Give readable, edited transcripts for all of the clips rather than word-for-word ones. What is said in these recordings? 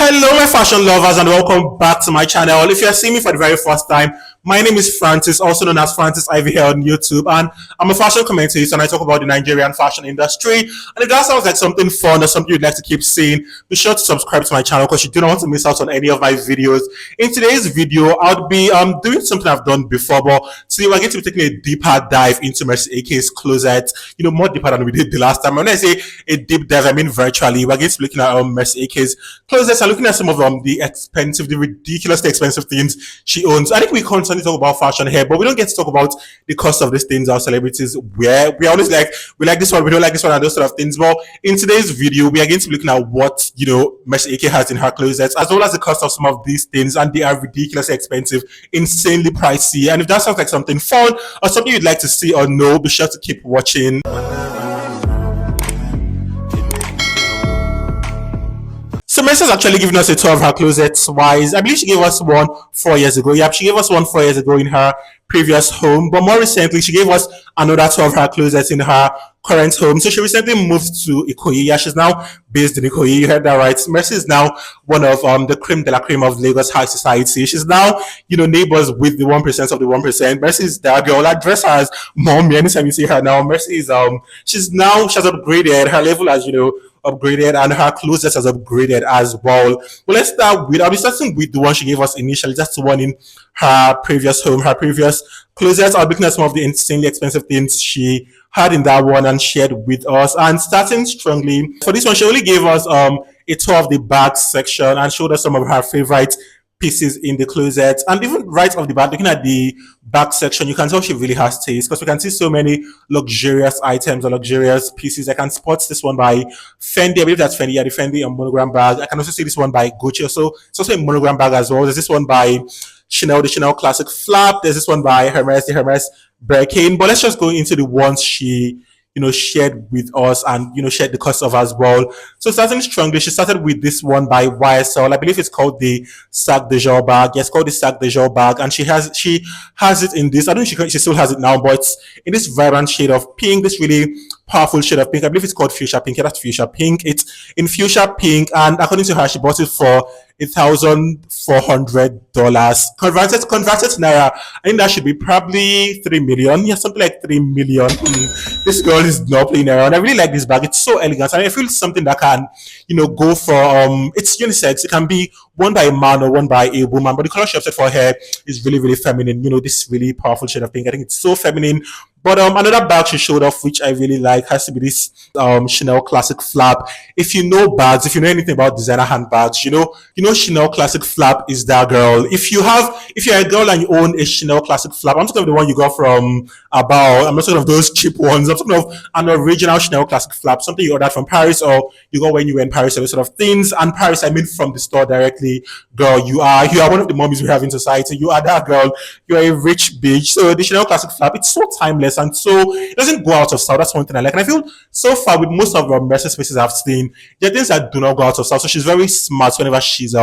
Hello, my fashion lovers, and welcome back to my channel. If you're seeing me for the very first time, my name is Francis, also known as Francis Ivy here on YouTube, and I'm a fashion commentator, and I talk about the Nigerian fashion industry. And if that sounds like something fun or something you'd like to keep seeing, be sure to subscribe to my channel because you do not want to miss out on any of my videos. In today's video, I'll be doing something I've done before, but today we're going to be taking a deeper dive into Mercy Eke's closet. More deeper than we did the last time. When I say a deep dive, I mean virtually. We're going to be looking at Mercy Eke's closet and looking at some of the ridiculously expensive things she owns. I think we constantly talk about fashion here, but we don't get to talk about the cost of these things. Our celebrities wear. We always we like this one, we don't like this one, and those sort of things. But in today's video, we are going to be looking at what Mercy Eke has in her closet, as well as the cost of some of these things, and they are ridiculously expensive, insanely pricey. And if that sounds like something fun or something you'd like to see or know, be sure to keep watching. So Mercy has actually given us a tour of her closet twice. I believe she gave us one 4 years ago. Yep, she gave us one 4 years ago in her previous home. But more recently, she gave us another tour of her closet in her current home. So she recently moved to Ikoyi. Yeah, she's now based in Ikoyi. You heard that right. Mercy is now one of the creme de la creme of Lagos high society. She's now, neighbors with the 1% of the 1%. Mercy is that girl. I dress her as mommy anytime you see her now. Mercy is she has upgraded. Her level as upgraded, and her closet has upgraded as well. But let's start with, I'll be starting with the one she gave us initially. That's the one in her previous home, her previous closet. I'll be looking at some of the insanely expensive things she had in that one and shared with us. And starting strongly, for this one, she only gave us a tour of the bag section and showed us some of her favorite pieces in the closet. And even right off the bat, looking at the back section, you can tell she really has taste, because we can see so many luxurious items or luxurious pieces. I can spot this one by Fendi. I believe that's Fendi. Yeah, the Fendi monogram bag. I can also see this one by Gucci. So it's also a monogram bag as well. There's this one by Chanel, the Chanel classic flap. There's this one by Hermes, the Hermes Birkin. But let's just go into the ones she shared with us and, shared the cost of as well. So starting strongly, she started with this one by YSL. I believe it's called the Sac de Jour bag. Yes, called the Sac de Jour bag. And she has it in this. I don't know if she still has it now, but it's in this vibrant shade of pink, this really powerful shade of pink. I believe it's called fuchsia pink. Yeah, that's fuchsia pink. It's in fuchsia pink. And according to her, she bought it for $1,400. Converted to Naira, I think that should be probably 3 million. Yeah, something like 3 million. This girl is not playing around. I really like this bag. It's so elegant. And I feel it's something that can, go for, it's unisex. It can be worn by a man or worn by a woman. But the color she opted for her is really, really feminine. This really powerful shade of pink. I think it's so feminine. But another bag she showed off, which I really like, has to be this Chanel classic flap. If you know bags, if you know anything about designer handbags, Chanel classic flap is that girl. If you're a girl and you own a Chanel classic flap, I'm talking of the one you got from About. I'm not talking of those cheap ones. I'm talking of an original Chanel classic flap, something you ordered from Paris or you got when you were in Paris, or those sort of things. And Paris, I mean from the store directly. Girl, you are one of the mommies we have in society. You are that girl. You are a rich bitch. So the Chanel classic flap, it's so timeless. And so it doesn't go out of style. That's one thing I like. And I feel so far with most of our Mercy spaces I've seen, there are things that do not go out of style. So she's very smart whenever she's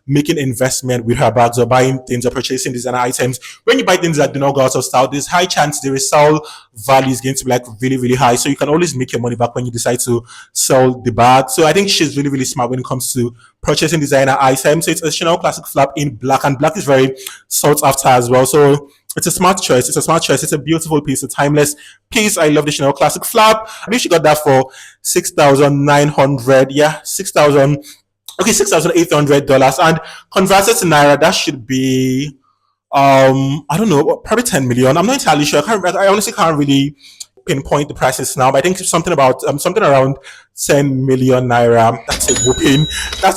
making investment with her bags or buying things or purchasing designer items. When you buy things that do not go out of style, there's high chance the resale value is going to be really, really high. So you can always make your money back when you decide to sell the bag. So I think she's really, really smart when it comes to purchasing designer items. So it's a Chanel classic flap in black, and black is very sought after as well. So it's a smart choice. It's a beautiful piece, a timeless piece. I love the Chanel classic flap. I believe she got that for $6,900. Yeah, $6,800. And converted to Naira, that should be I don't know, probably 10 million. I'm not entirely sure. I honestly can't really pinpoint the prices now, but I think something around 10 million Naira. That's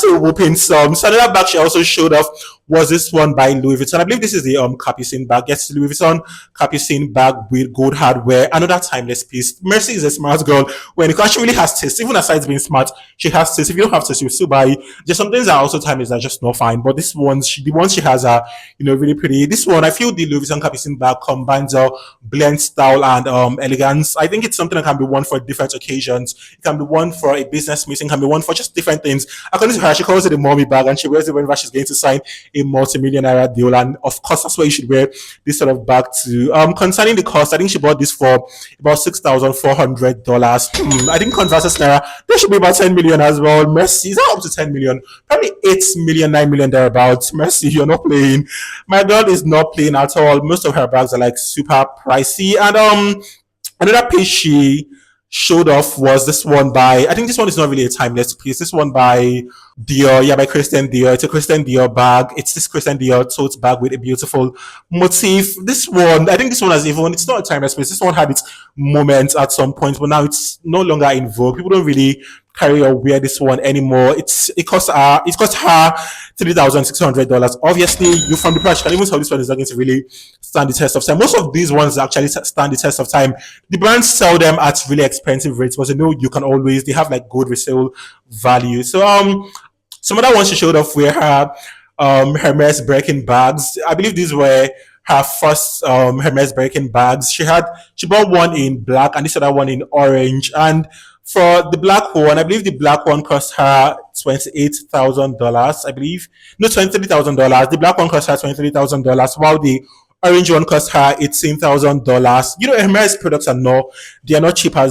a whooping sum. So another bag she also showed off was this one by Louis Vuitton. I believe this is the Capucine bag. Yes, Louis Vuitton Capucine bag with gold hardware. Another timeless piece. Mercy is a smart girl when she really has taste. Even aside being smart, she has taste. If you don't have taste, you still buy. There's some things that are also timeless that are just not fine. But this one, the ones she has are really pretty. This one, I feel the Louis Vuitton Capucine bag combines blend style and elegance. I think it's something that can be worn for different occasions. It can be worn one for a business meeting, can be one for just different things. According to her, she calls it a mommy bag, and she wears it whenever she's going to sign a multi-millionaire deal. And of course, that's why you should wear this sort of bag too. Concerning the cost, I think she bought this for about $6,400. I think converted naira, there should be about 10 million as well. Mercy, is that up to 10 million? Probably 8 million, 9 million thereabouts. Mercy, you're not playing. My girl is not playing at all. Most of her bags are like super pricey. And another piece she showed off was this one by, I think this one is not really a timeless piece. This one by Dior, yeah, by Christian Dior. It's a Christian Dior bag. It's this Christian Dior tote bag with a beautiful motif. This one, I think this one has even, it's not a timeless piece. This one had its moments at some point, but now it's no longer in vogue. People don't really carry or wear this one anymore. It costs her $3,600. Obviously, you from the price, you can even tell this one is not going to really stand the test of time. Most of these ones actually stand the test of time. The brands sell them at really expensive rates, but you know you can always, they have like good resale value. So some other ones she showed off were her Hermes Birkin bags. I believe these were her first Hermes Birkin bags. She bought one in black and this other one in orange. And for the black one, I believe the black one cost her $28,000. I believe no, $23,000. The black one cost her $23,000, while the orange one cost her $18,000. You know, Hermes products are not cheap at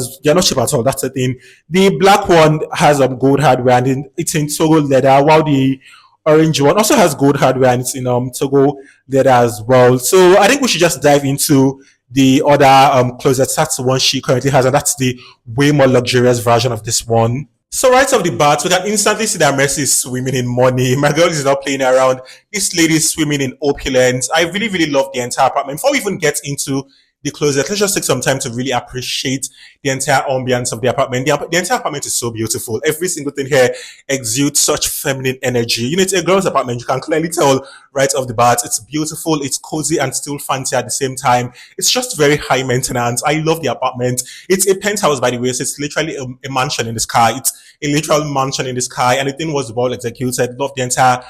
all. That's the thing. The black one has gold hardware and it's in Togo leather, while the orange one also has gold hardware and it's in Togo leather as well. So I think we should just dive into the other closets. That's the one she currently has, and that's the way more luxurious version of this one. So right off the bat, we can instantly see that Mercy is swimming in money. My girl is not playing around. This lady is swimming in opulence. I really, really love the entire apartment. Before we even get into the closet, let's just take some time to really appreciate the entire ambience of the apartment. The entire apartment is so beautiful. Every single thing here exudes such feminine energy. You know, it's a girl's apartment. You can clearly tell right off the bat. It's beautiful, it's cozy, and still fancy at the same time. It's just very high maintenance. I love the apartment. It's a penthouse, by the way, so it's literally a mansion in the sky. It's a literal mansion in the sky, and the thing was well executed. Love the entire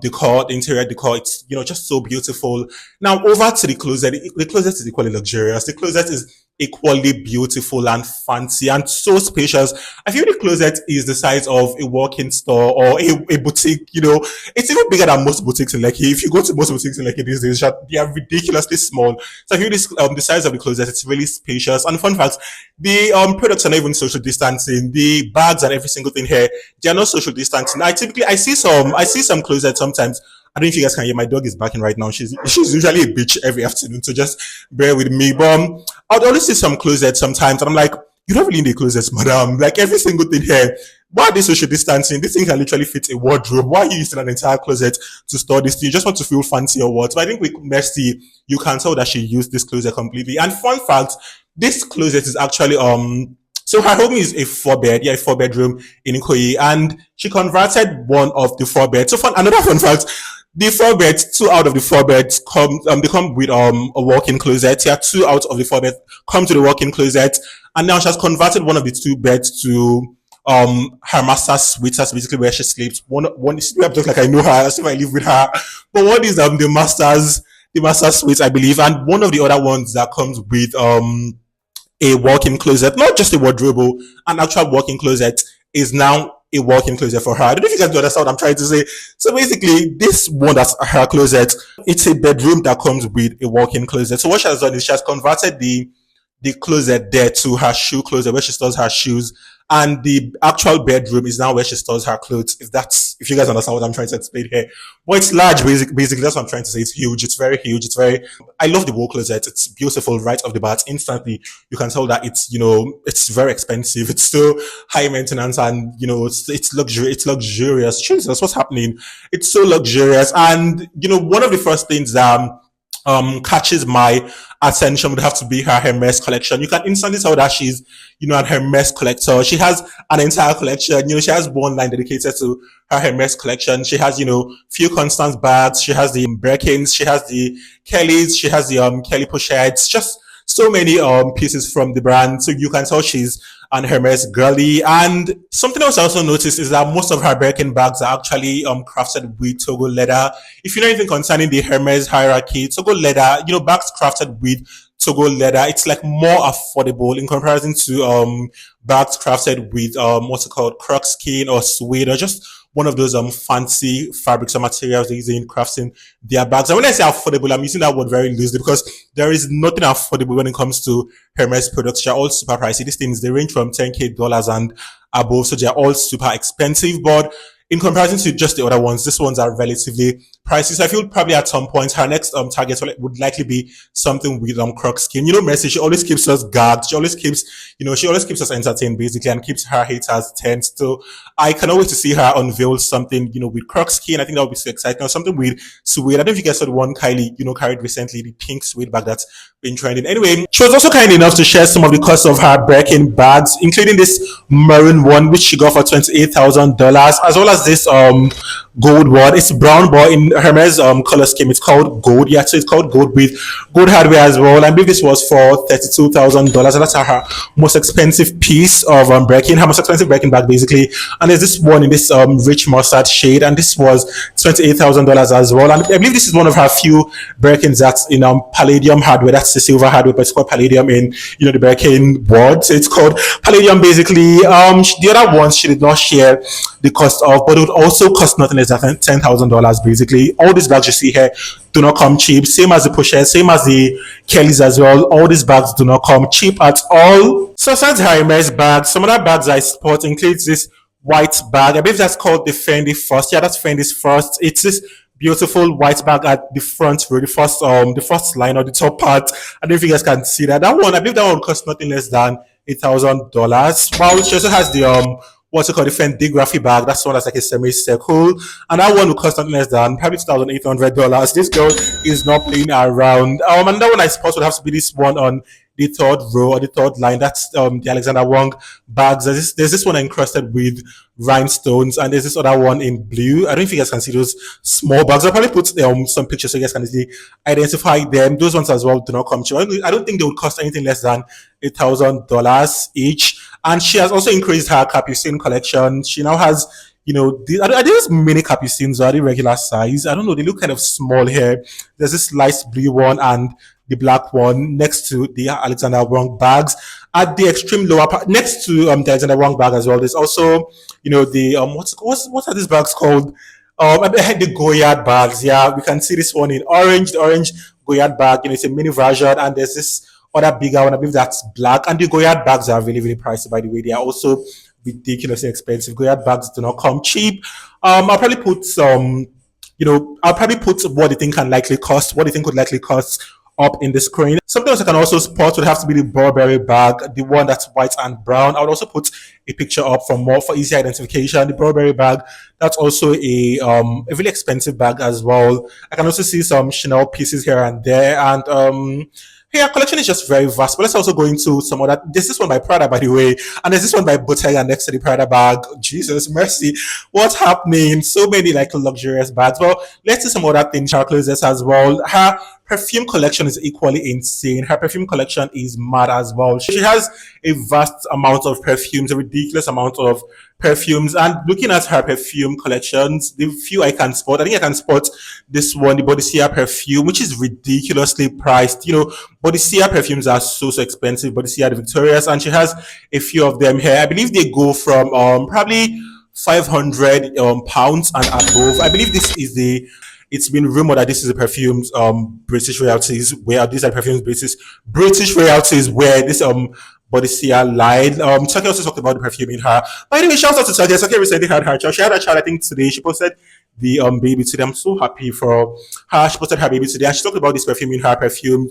decor, the interior decor. It's, you know, just so beautiful. Now over to the closet. The closet is equally luxurious. The closet is equally beautiful and fancy and so spacious. I feel the closet is the size of a walk-in store or a boutique. You know, it's even bigger than most boutiques in Lekki. If you go to most boutiques in Lekki these days, they are ridiculously small. So I feel this the size of the closet, it's really spacious. And fun fact, the products are not even social distancing. The bags and every single thing here, they are not social distancing. I see some closets sometimes. I don't know if you guys can hear, my dog is barking right now. She's usually a bitch every afternoon, so just bear with me. But I'd always see some closets sometimes, and I'm like, you don't really need closets, madam. Like every single thing here, why are they social distancing? This thing can literally fit a wardrobe. Why are you using an entire closet to store this thing? You just want to feel fancy or what? But I think with Mercy, you can tell that she used this closet completely. And fun fact, this closet is actually so her home is a 4-bedroom in Ikoyi, and she converted one of the 4 beds. So another fun fact, the 4 beds, 2 out of the 4 beds they come with a walk-in closet. Yeah, 2 out of the 4 beds come to the walk-in closet, and now she has converted one of the 2 beds to her master's suite. That's basically where she sleeps. One is just like I know her, as if I live with her. But one is the master's suite, I believe, and one of the other ones that comes with a walk-in closet, not just a wardrobe, an actual walk-in closet, is now a walk-in closet for her. I don't know if you guys understand what I'm trying to say. So basically, this one that's her closet, it's a bedroom that comes with a walk-in closet. So what she has done is she has converted the closet there to her shoe closet where she stores her shoes, and the actual bedroom is now where she stores her clothes. If you guys understand what I'm trying to explain here. But it's large, basically that's what I'm trying to say. It's huge. It's very huge. I love the wall closet. It's beautiful right off the bat. Instantly, you can tell that it's, you know, it's very expensive. It's still high maintenance, and, you know, it's luxurious. Jesus, what's happening? It's so luxurious. And, you know, one of the first things that catches my attention would have to be her Hermes collection. You can instantly tell that she's, you know, an Hermes collector. She has an entire collection. You know, she has one line dedicated to her Hermes collection. She has, you know, few Constance bags. She has the Birkins. She has the Kellys. She has the Kelly pochettes. Just so many pieces from the brand, so you can tell she's an Hermes girly. And something else I also noticed is that most of her Birkin bags are actually crafted with Togo leather. If you know anything concerning the Hermes hierarchy, Togo leather, bags crafted with Togo leather, it's like more affordable in comparison to bags crafted with what's it called, croc skin or suede or just one of those fancy fabrics or materials they use in crafting their bags. And when I say affordable, I'm using that word very loosely because there is nothing affordable when it comes to Hermes products. They're all super pricey. These things, they range from 10K dollars and above, so they're all super expensive. But in comparison to just the other ones, these ones are relatively pricey. So I feel probably at some point her next target would likely be something with croc skin. Mercy, she always keeps us gagged. She always keeps, she always keeps us entertained basically and keeps her haters tense. So I cannot wait to see her unveil something, with croc skin. I think that would be so exciting. Or something with suede. I don't know if you guys saw the one Kylie, carried recently, the pink suede bag that's been trending. Anyway, she was also kind enough to share some of the costs of her Birkin bags, including this maroon one, which she got for $28,000, as well as this gold one. It's brown, but in Hermes color scheme, it's called gold. Yeah, so it's called gold with gold hardware as well. I believe this was for $32,000. And that's her most expensive piece of Birkin, her most expensive Birkin bag basically. And there's this one in this rich mustard shade, and this was $28,000 as well. And I believe this is one of her few Birkins that's in palladium hardware. That's the silver hardware, but it's called palladium in the Birkin world. So it's called palladium basically. The other ones she did not share the cost of, but it would also cost nothing less than $10,000 basically. All these bags you see here do not come cheap. Same as the Pochette, same as the Kellys as well. All these bags do not come cheap at all. So aside Hermes bags, some other bags I spot includes this white bag. I believe that's called the Fendi First. Yeah, that's Fendi's First. It's this beautiful white bag at the front row, the first line or the top part. I don't know if you guys can see that. That one, I believe that one costs nothing less than $8,000. While she also has the what's it called, the Fendi Graphy bag. That's one that's like a semicircle, and that one will cost nothing less than probably $2,800. This girl is not playing around. And that one I suppose would have to be this one on the third row or the third line. That's the Alexander Wang bags. There's this one encrusted with rhinestones, and there's this other one in blue. I don't know if you guys can see those small bags. I'll probably put some pictures so you guys can easily identify them. Those ones as well do not come cheap. I don't think they would cost anything less than $8,000 each. And she has also increased her Capucine collection. She now has, are these mini Capucines or are they regular size? I don't know. They look kind of small here. There's this light blue one and the black one next to the Alexander Wang bags. At the extreme lower part, next to the Alexander Wang bag as well, there's also, the what are these bags called? The Goyard bags. Yeah, we can see this one in orange, the orange Goyard bag. It's a mini version, and there's this other bigger one. I believe that's black. And the Goyard bags are really, really pricey, by the way. They are also ridiculously expensive. Goyard bags do not come cheap. I'll probably put some, I'll probably put what the thing can likely cost, what the thing could likely cost up in the screen. Something else I can also spot would have to be the Burberry bag, the one that's white and brown. I would also put a picture up for easy identification. The Burberry bag, that's also a really expensive bag as well. I can also see some Chanel pieces here and there, and hey, our collection is just very vast. But let's also go into some other. There's this one by Prada, by the way, and there's this one by Bottega next to the Prada bag. Jesus mercy, what's happening? So many like luxurious bags. Well, let's see some other things. Her clothes as well. Her perfume collection is equally insane. Her perfume collection is mad as well. She has a vast amount of perfumes, a ridiculous amount of perfumes. And looking at her perfume collections, the few I can spot, I think I can spot this one, the Bodycia perfume, which is ridiculously priced. Bodycia perfumes are so expensive. Bodycia the Victorious, and she has a few of them here. I believe they go from probably 500 pounds and above. I believe this is the. It's been rumored that this is a perfumes British royalties, where these are perfumes British royalties, where this Bodycia line. Turkey also talked about the perfume in her. By the way, shout out to Turkey. Turkey recently had her child. She had a child, I think, today. She posted the baby today. I'm so happy for her. She posted her baby today, and she talked about this perfume in her perfume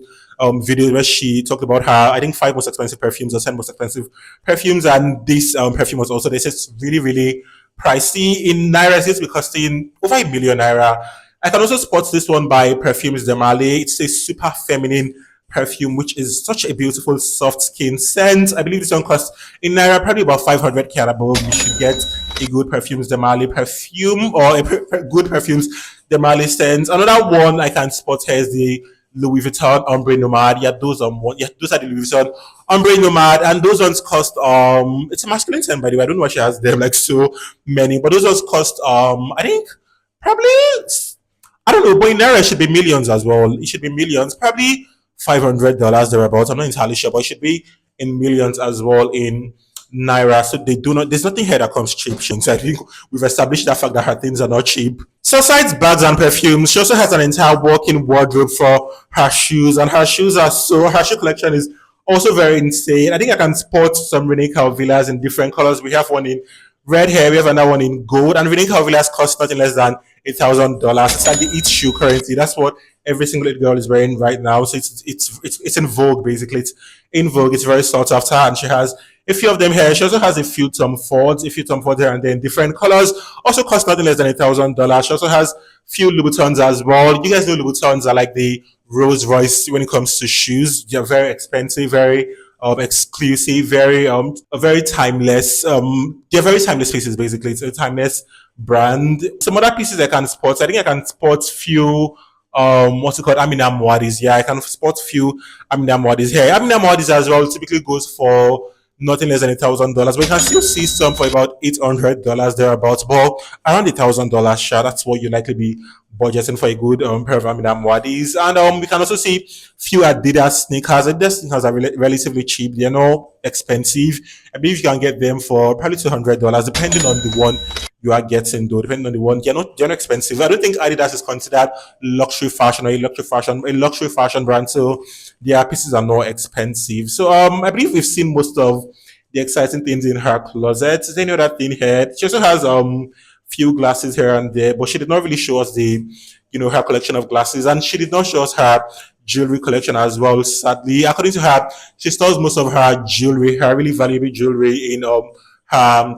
video where she talked about her, I think, 5 most expensive perfumes or 10 most expensive perfumes, and this perfume was also, they said it's really, really pricey. In Naira, it's going to be costing over £1 million. I can also spot this one by Perfumes de Marley. It's a super feminine perfume, which is such a beautiful soft skin scent. I believe this one costs in Naira probably about 500K and above. You should get a good Perfumes de Marley perfume or a good Perfumes de Marley scent. Another one I can spot here is the Louis Vuitton Ombre Nomad. Yeah, those are the Louis Vuitton Ombre Nomad, and those ones cost it's a masculine term, by the way. I don't know why she has them like so many, but those ones cost I think probably, I don't know, but in Naira it should be millions as well. It should be millions, probably $500 thereabouts. I'm not entirely sure, but it should be in millions as well in Naira. So they do not. There's nothing here that comes cheap. So I think we've established that fact that her things are not cheap. So besides bags and perfumes, she also has an entire walk-in wardrobe for her shoes, and her shoes are so. Her shoe collection is also very insane. I think I can spot some Rene Calvillas in different colors. We have one in red hair, we have another one in gold, and Rene Calvillas cost nothing less than $1,000. It's like the each shoe currency. That's what every single little girl is wearing right now. So it's in vogue basically. It's in vogue. It's very sought after, and she has a few of them here. She also has a few Tom Fords here and then different colors. Also cost nothing less than $1,000. She also has few Louboutins as well. You guys know Louboutins are like the Rolls Royce when it comes to shoes. They're very expensive, very exclusive, very timeless. They're very timeless pieces basically. It's a timeless brand. Some other pieces I can spot. I think I can spot few what's it called, Amina Muadis. Yeah, I can spot few Amina Muadis here. Amina Muadis as well typically goes for nothing less than $1,000, but you can still see some for about $800 thereabouts. But around $1,000 share, that's what you likely be budgeting for a good pair of Amina Muadis. And we can also see few Adidas sneakers. Adidas sneakers are relatively cheap. They're not expensive. I believe you can get them for probably $200, depending on the one you are getting though. Depending on the one, they're not expensive. I don't think Adidas is considered luxury fashion or a luxury fashion brand. So their pieces are not expensive. So I believe we've seen most of the exciting things in her closet. Is there any other thing here? She also has few glasses here and there, but she did not really show us the her collection of glasses, and she did not show us her jewelry collection as well. Sadly, according to her, she stores most of her jewelry, her really valuable jewelry, in her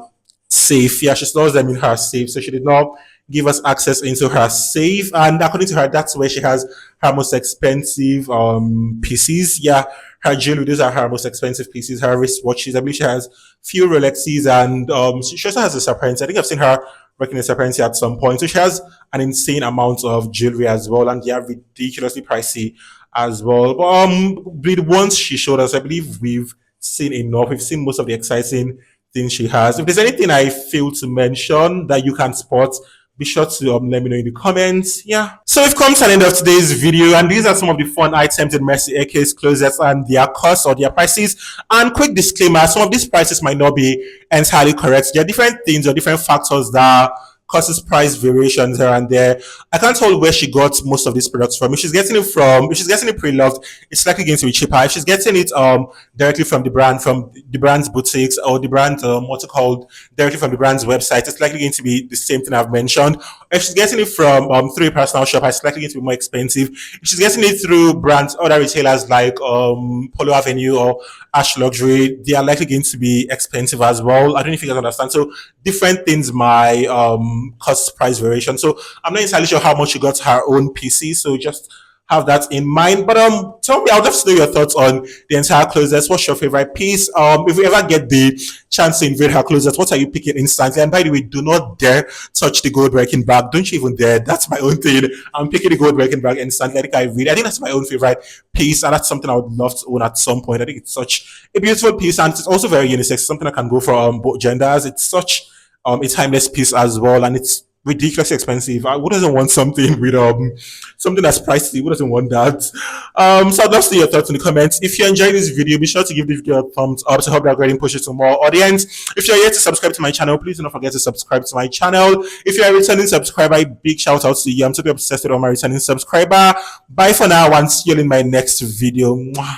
safe. Yeah, she stores them in her safe. So she did not give us access into her safe. And according to her, that's where she has her most expensive pieces. Yeah, her jewelry, those are her most expensive pieces. Her wristwatches. I believe she has few Rolexes, and she also has a Serpenti. I think I've seen her working a Serpenti at some point. So she has an insane amount of jewelry as well, and they are ridiculously pricey as well. But the ones she showed us, I believe we've seen enough. We've seen most of the exciting things she has. If there's anything I failed to mention that you can spot, be sure to let me know in the comments. Yeah. So we've come to the end of today's video, and these are some of the fun items in Mercy Eke's closets and their costs or their prices. And quick disclaimer, some of these prices might not be entirely correct. There are different things or different factors that causes price variations here and there. I can't tell where she got most of these products from. If she's getting it pre-loved, it's likely going to be cheaper. If she's getting it directly from the brand's boutiques, or the brand what's it called, directly from the brand's website, it's likely going to be the same thing I've mentioned. If she's getting it from through a personal shop, it's likely going to be more expensive. If she's getting it through brands, other retailers like Polo Avenue or Ash Luxury, they are likely going to be expensive as well. I don't know if you guys understand. So different things might cost price variation. So I'm not entirely sure how much she got her own PC. So just have that in mind. But tell me, I would love to know your thoughts on the entire closet. What's your favorite piece? If we ever get the chance to invade her closet, what are you picking instantly? And by the way, do not dare touch the gold working bag. Don't you even dare. That's my own thing. I'm picking the gold working bag instantly. I think that's my own favorite piece, and that's something I would love to own at some point. I think it's such a beautiful piece, and it's also very unisex. Something that can go for both genders. It's such a timeless piece as well, and it's ridiculously expensive. Who doesn't want something with something that's pricey? Who doesn't want that? So I'd love to see your thoughts in the comments. If you enjoyed this video, be sure to give the video a thumbs up to help the algorithm push it to more audience. If you're yet to subscribe to my channel, please do not forget to subscribe to my channel. If you're a returning subscriber, a big shout out to you. I'm totally obsessed with all my returning subscriber. Bye for now, and see you in my next video. Mwah.